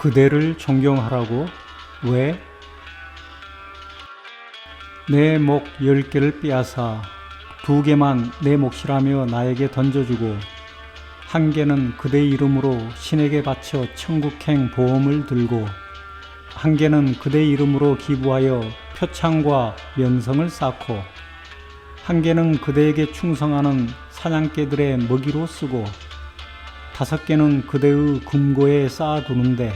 그대를 존경하라고? 왜? 내 목 10개를 빼앗아 2개만 내 몫이라며 나에게 던져주고 1개는 그대 이름으로 신에게 바쳐 천국행 보험을 들고 1개는 그대 이름으로 기부하여 표창과 명성을 쌓고 1개는 그대에게 충성하는 사냥개들의 먹이로 쓰고 5개는 그대의 금고에 쌓아두는데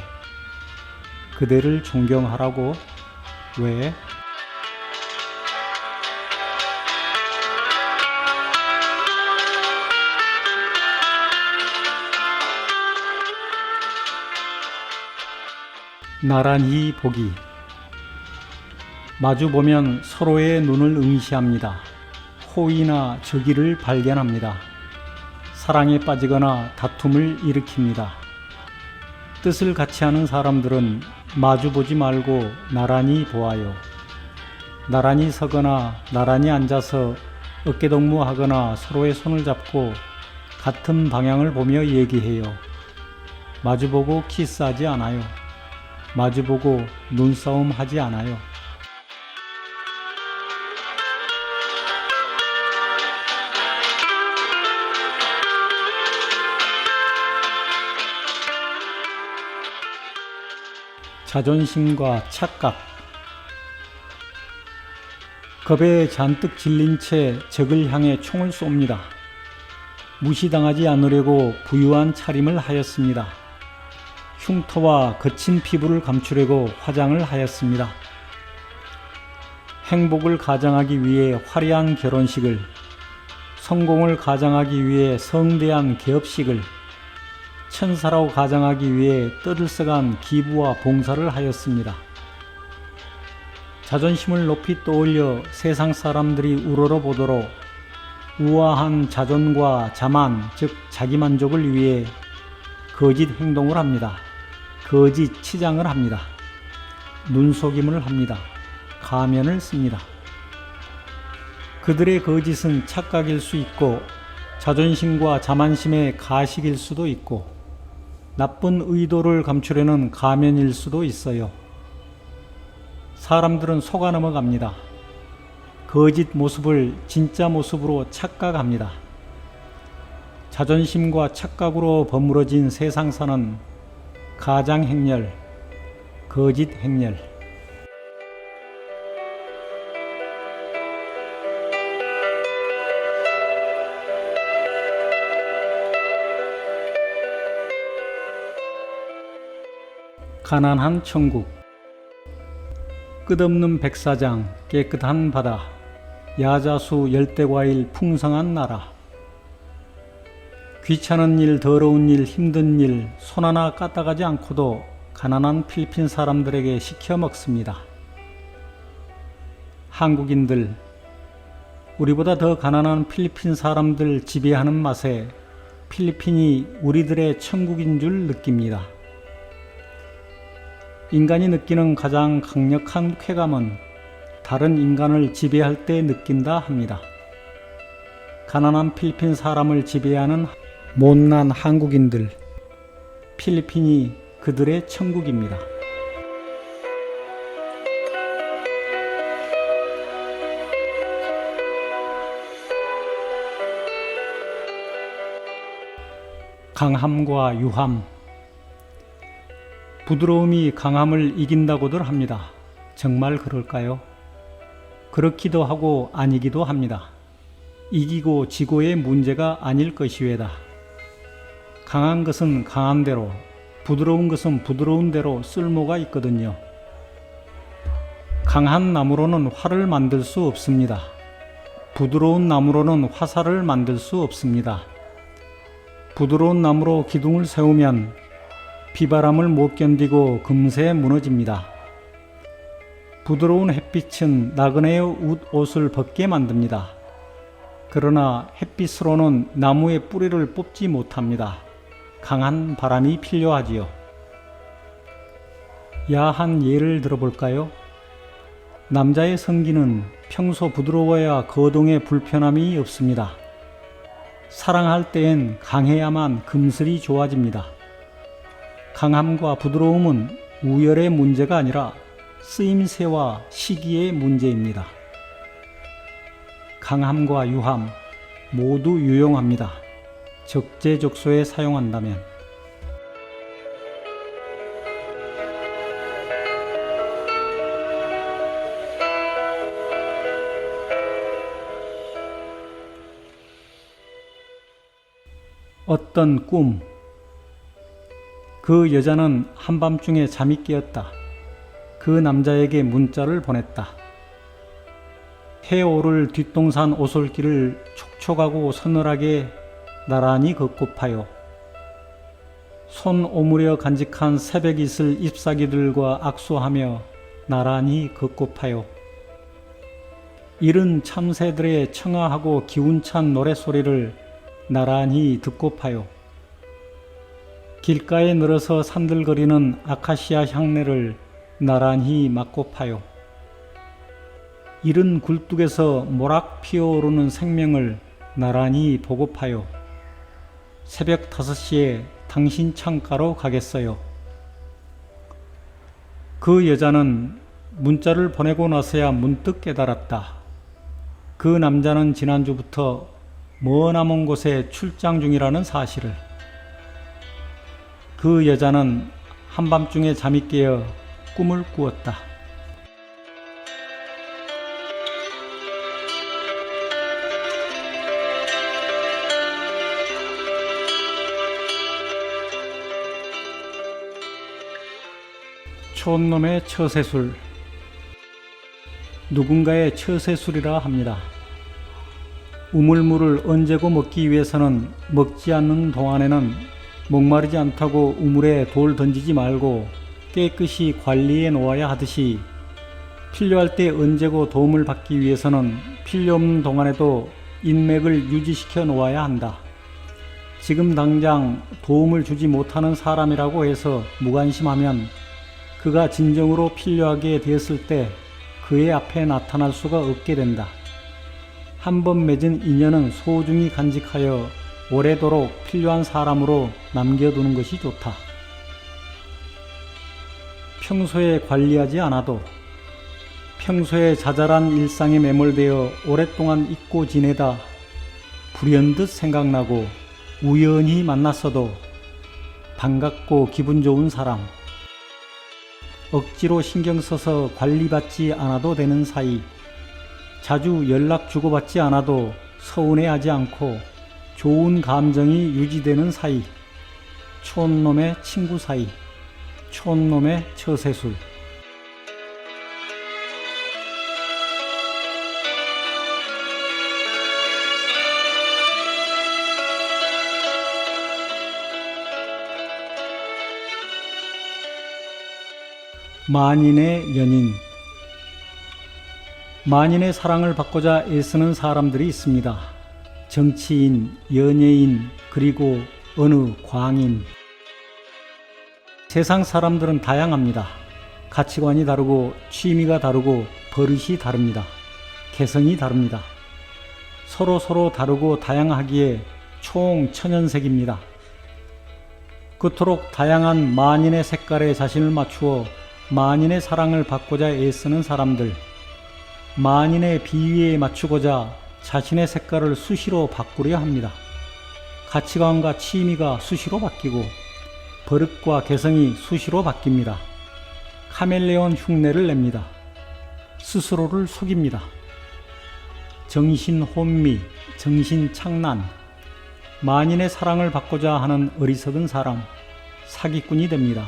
그대를 존경하라고? 왜? 나란히 보기. 마주보면 서로의 눈을 응시합니다. 호의나 적의를 발견합니다. 사랑에 빠지거나 다툼을 일으킵니다. 뜻을 같이 하는 사람들은 마주보지 말고 나란히 보아요. 나란히 서거나 나란히 앉아서 어깨동무하거나 서로의 손을 잡고 같은 방향을 보며 얘기해요. 마주보고 키스하지 않아요. 마주보고 눈싸움 하지 않아요. 자존심과 착각. 겁에 잔뜩 질린 채 적을 향해 총을 쏩니다. 무시당하지 않으려고 부유한 차림을 하였습니다. 흉터와 거친 피부를 감추려고 화장을 하였습니다. 행복을 가장하기 위해 화려한 결혼식을, 성공을 가장하기 위해 성대한 개업식을, 천사라고 가장하기 위해 떠들썩한 기부와 봉사를 하였습니다. 자존심을 높이 떠올려 세상 사람들이 우러러보도록 우아한 자존과 자만, 즉 자기만족을 위해 거짓 행동을 합니다. 거짓 치장을 합니다. 눈속임을 합니다. 가면을 씁니다. 그들의 거짓은 착각일 수 있고 자존심과 자만심의 가식일 수도 있고 나쁜 의도를 감추려는 가면일 수도 있어요. 사람들은 속아 넘어갑니다. 거짓 모습을 진짜 모습으로 착각합니다. 자존심과 착각으로 버무러진 세상사는 가장 행렬, 거짓 행렬. 가난한 천국. 끝없는 백사장, 깨끗한 바다, 야자수 열대과일 풍성한 나라. 귀찮은 일, 더러운 일, 힘든 일, 손 하나 까딱하지 않고도 가난한 필리핀 사람들에게 시켜 먹습니다. 한국인들, 우리보다 더 가난한 필리핀 사람들 지배하는 맛에 필리핀이 우리들의 천국인 줄 느낍니다. 인간이 느끼는 가장 강력한 쾌감은 다른 인간을 지배할 때 느낀다 합니다. 가난한 필리핀 사람을 지배하는 못난 한국인들, 필리핀이 그들의 천국입니다. 강함과 유함. 부드러움이 강함을 이긴다고들 합니다. 정말 그럴까요? 그렇기도 하고 아니기도 합니다. 이기고 지고의 문제가 아닐 것이외다. 강한 것은 강한 대로, 부드러운 것은 부드러운 대로 쓸모가 있거든요. 강한 나무로는 활을 만들 수 없습니다. 부드러운 나무로는 화살을 만들 수 없습니다. 부드러운 나무로 기둥을 세우면 비바람을 못 견디고 금세 무너집니다. 부드러운 햇빛은 나그네의 옷을 벗게 만듭니다. 그러나 햇빛으로는 나무의 뿌리를 뽑지 못합니다. 강한 바람이 필요하지요. 야한 예를 들어볼까요? 남자의 성기는 평소 부드러워야 거동에 불편함이 없습니다. 사랑할 때엔 강해야만 금슬이 좋아집니다. 강함과 부드러움은 우열의 문제가 아니라 쓰임새와 시기의 문제입니다. 강함과 유함 모두 유용합니다. 적재적소에 사용한다면. 어떤 꿈. 그 여자는 한밤중에 잠이 깨었다. 그 남자에게 문자를 보냈다. 해 오를 뒷동산 오솔길을 촉촉하고 서늘하게 나란히 걷고파요. 손 오므려 간직한 새벽이슬 잎사귀들과 악수하며 나란히 걷고파요. 이른 참새들의 청아하고 기운찬 노랫소리를 나란히 듣고파요. 길가에 늘어서 산들거리는 아카시아 향내를 나란히 맡고파요. 이른 굴뚝에서 모락 피어오르는 생명을 나란히 보고파요. 새벽 5시에 당신 창가로 가겠어요. 그 여자는 문자를 보내고 나서야 문득 깨달았다. 그 남자는 지난주부터 머나먼 곳에 출장 중이라는 사실을. 그 여자는 한밤중에 잠이 깨어 꿈을 꾸었다. 촌놈의 처세술. 누군가의 처세술이라 합니다. 우물물을 얹고 먹기 위해서는 먹지 않는 동안에는 목마르지 않다고 우물에 돌 던지지 말고 깨끗이 관리해 놓아야 하듯이, 필요할 때 얹고 도움을 받기 위해서는 필요 없는 동안에도 인맥을 유지시켜 놓아야 한다. 지금 당장 도움을 주지 못하는 사람이라고 해서 무관심하면 그가 진정으로 필요하게 되었을 때 그의 앞에 나타날 수가 없게 된다. 한번 맺은 인연은 소중히 간직하여 오래도록 필요한 사람으로 남겨두는 것이 좋다. 평소에 관리하지 않아도 평소에 자잘한 일상에 매몰되어 오랫동안 잊고 지내다 불현듯 생각나고 우연히 만났어도 반갑고 기분 좋은 사람, 억지로 신경 써서 관리받지 않아도 되는 사이, 자주 연락 주고받지 않아도 서운해하지 않고 좋은 감정이 유지되는 사이, 촌놈의 친구 사이, 촌놈의 처세술. 만인의 연인. 만인의 사랑을 받고자 애쓰는 사람들이 있습니다. 정치인, 연예인, 그리고 어느 광인. 세상 사람들은 다양합니다. 가치관이 다르고 취미가 다르고 버릇이 다릅니다. 개성이 다릅니다. 서로 다르고 다양하기에 총 천연색입니다. 그토록 다양한 만인의 색깔에 자신을 맞추어 만인의 사랑을 받고자 애쓰는 사람들, 만인의 비위에 맞추고자 자신의 색깔을 수시로 바꾸려 합니다. 가치관과 취미가 수시로 바뀌고 버릇과 개성이 수시로 바뀝니다. 카멜레온 흉내를 냅니다. 스스로를 속입니다. 정신 혼미, 정신 착란, 만인의 사랑을 받고자 하는 어리석은 사람, 사기꾼이 됩니다.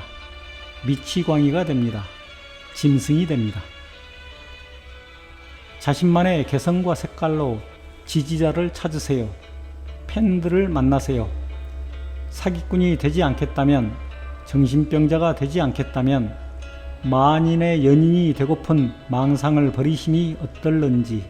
미치광이가 됩니다. 짐승이 됩니다. 자신만의 개성과 색깔로 지지자를 찾으세요. 팬들을 만나세요. 사기꾼이 되지 않겠다면, 정신병자가 되지 않겠다면 만인의 연인이 되고픈 망상을 버리심이 어떨런지.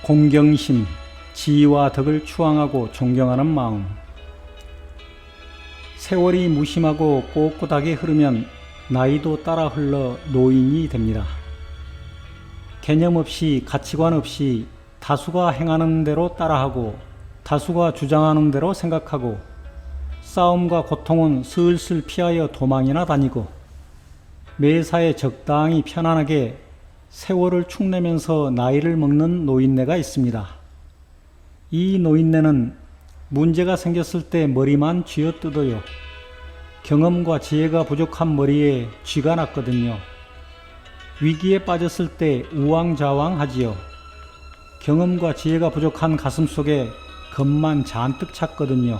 공경심, 지위와 덕을 추앙하고 존경하는 마음. 세월이 무심하고 꼿꼿하게 흐르면 나이도 따라 흘러 노인이 됩니다. 개념 없이 가치관 없이 다수가 행하는 대로 따라하고 다수가 주장하는 대로 생각하고 싸움과 고통은 슬슬 피하여 도망이나 다니고 매사에 적당히 편안하게 세월을 축내면서 나이를 먹는 노인네가 있습니다. 이 노인네는 문제가 생겼을 때 머리만 쥐어뜯어요. 경험과 지혜가 부족한 머리에 쥐가 났거든요. 위기에 빠졌을 때 우왕좌왕하지요. 경험과 지혜가 부족한 가슴 속에 겁만 잔뜩 찼거든요.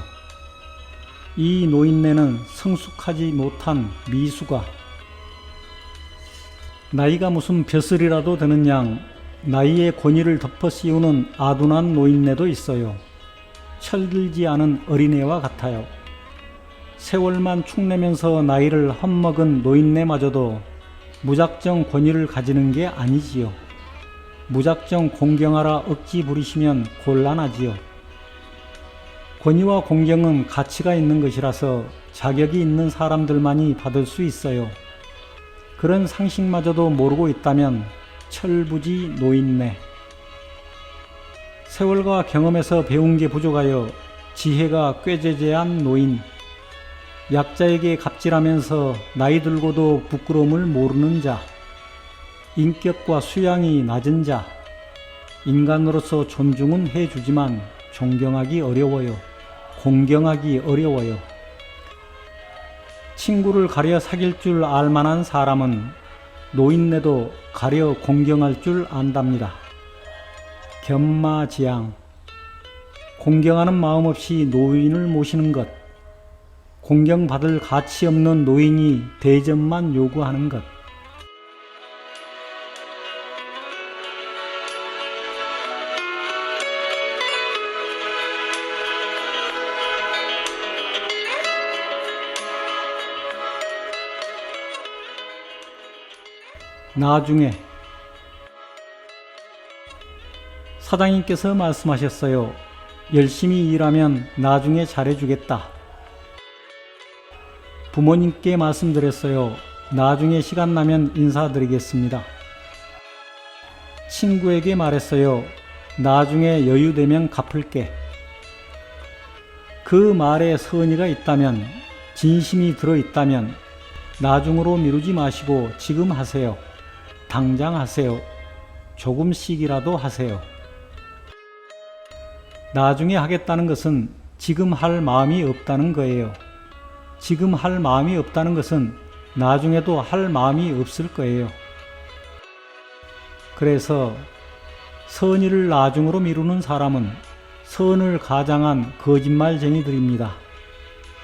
이 노인네는 성숙하지 못한 미수가, 나이가 무슨 벼슬이라도 되는 양 나이의 권위를 덮어 씌우는 아둔한 노인네도 있어요. 철들지 않은 어린애와 같아요. 세월만 축내면서 나이를 헛먹은 노인네마저도 무작정 권위를 가지는 게 아니지요. 무작정 공경하라 억지 부리시면 곤란하지요. 권위와 공경은 가치가 있는 것이라서 자격이 있는 사람들만이 받을 수 있어요. 그런 상식마저도 모르고 있다면 철부지 노인네. 세월과 경험에서 배운 게 부족하여 지혜가 꾀죄죄한 노인. 약자에게 갑질하면서 나이 들고도 부끄러움을 모르는 자. 인격과 수양이 낮은 자. 인간으로서 존중은 해주지만 존경하기 어려워요. 공경하기 어려워요. 친구를 가려 사귈 줄 알만한 사람은 노인네도 가려 공경할 줄 안답니다. 견마지양. 공경하는 마음 없이 노인을 모시는 것. 공경받을 가치 없는 노인이 대접만 요구하는 것. 나중에 사장님께서 말씀하셨어요. 열심히 일하면 나중에 잘해주겠다. 부모님께 말씀드렸어요. 나중에 시간 나면 인사드리겠습니다. 친구에게 말했어요. 나중에 여유되면 갚을게. 그 말에 선의가 있다면, 진심이 들어있다면 나중으로 미루지 마시고 지금 하세요. 당장 하세요. 조금씩이라도 하세요. 나중에 하겠다는 것은 지금 할 마음이 없다는 거예요. 지금 할 마음이 없다는 것은 나중에도 할 마음이 없을 거예요. 그래서 선의를 나중으로 미루는 사람은 선을 가장한 거짓말쟁이들입니다.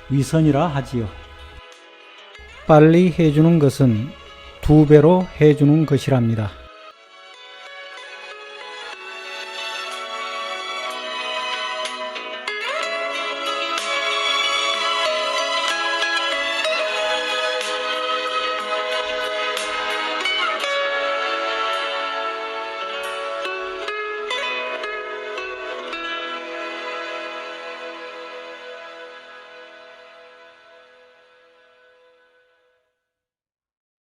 위선이라 하지요. 빨리 해주는 것은 2배로 해주는 것이랍니다.